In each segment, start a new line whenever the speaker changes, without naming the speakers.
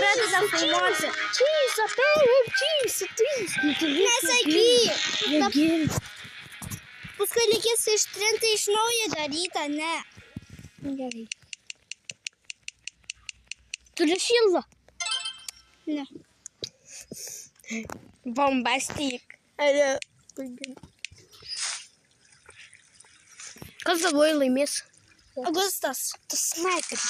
pradeda filmuoti.
Čysa, perėm, čysa,
Nesakyk.
Negirdžiu.
Paskui reikės ištrinti iš naujo darytą, ne.
Gerai. Turi šilvą?
Ne.
Bombastik. Kas galvoja laimės?
Augustas.
Tu sniperis.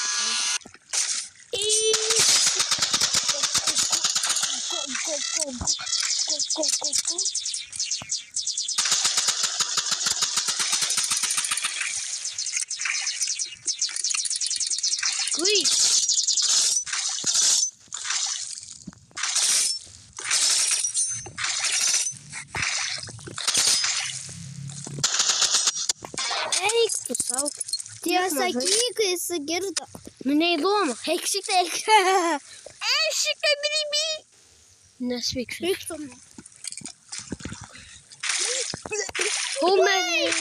Squeeze.
Eik tu sau.
Nesakyk, kai jis girdo.
Nu neįdomu. Eik šitai. Eik šitai, bribi. Nesveiksiu.
Vyktum.
Humeriai.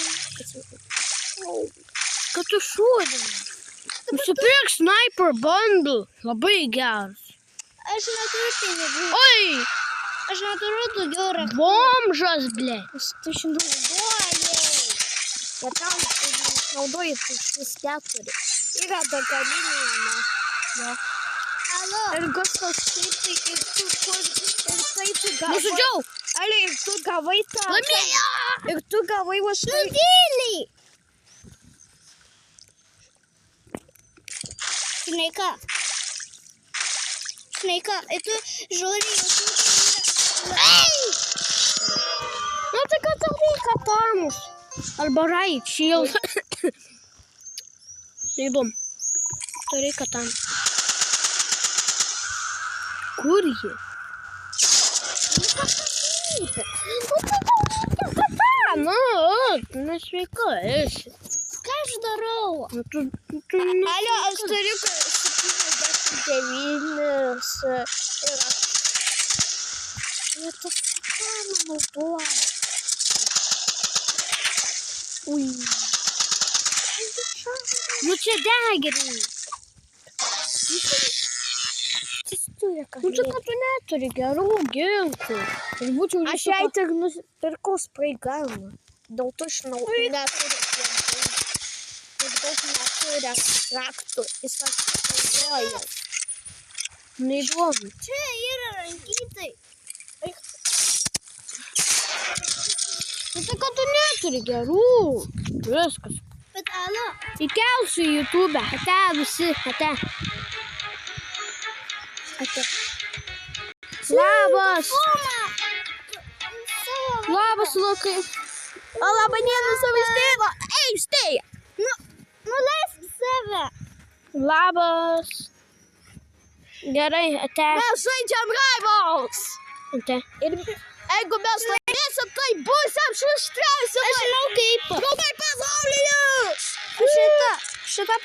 Kad tu šuodini. Nusipirk sniper bundle. Labai geras.
Aš neturiu pinigų.
Oi!
Aš neturiu daugiau raktų.
Bomžas, ble.
Tu išnaudoji.
Bet tam naudoji šis 4. Yra begalinė, ne? Jo.
Alo.
Ir Gustas taip, tai kaip tu kur... Ir taip tu gavai...
Nužudžiau.
Ale, ir tu gavai tą...
Laimėjo.
Ir tu gavai va štai...
Nutyliai. Šneika. Šneika. Ir tu žiūri,
Ei! Nu, tai kad tau reikia tamus. Arba right shield. Neįdom. Tau reikia tam. Kur ji? Nu, nesveika esi.
ką aš darau?
Alio, aš turiu 79 ir aš... Ir tas pakanų naudoju. Ui. Nu čia degeriai. Nu čia kad tu neturi gerų ginklų. Aš jai tik nusipirkau sprayguną. Dėl to neturi ginklų. Ir daug neturi raktų. Jis atsinaudoja. Neįdomu.
Čia yra rankytai.
Nu tai kad tu neturi gerų. Viskas.
Bet alo.
Įkelsiu į YouTube. Ate visi. Ate. Ate. Labas. Labas, Lukai. O laba diena, savo tėvo. Ei, štai.
Nuleisk save.
Labas. Gerai, ate.
Mes žaidžiam Rivals.
Ate.
Ir
Jeigu mes laimėsim, tai bus apšuštriausia.
aš žinau kaip.
Draugai pasaulyje.
Šita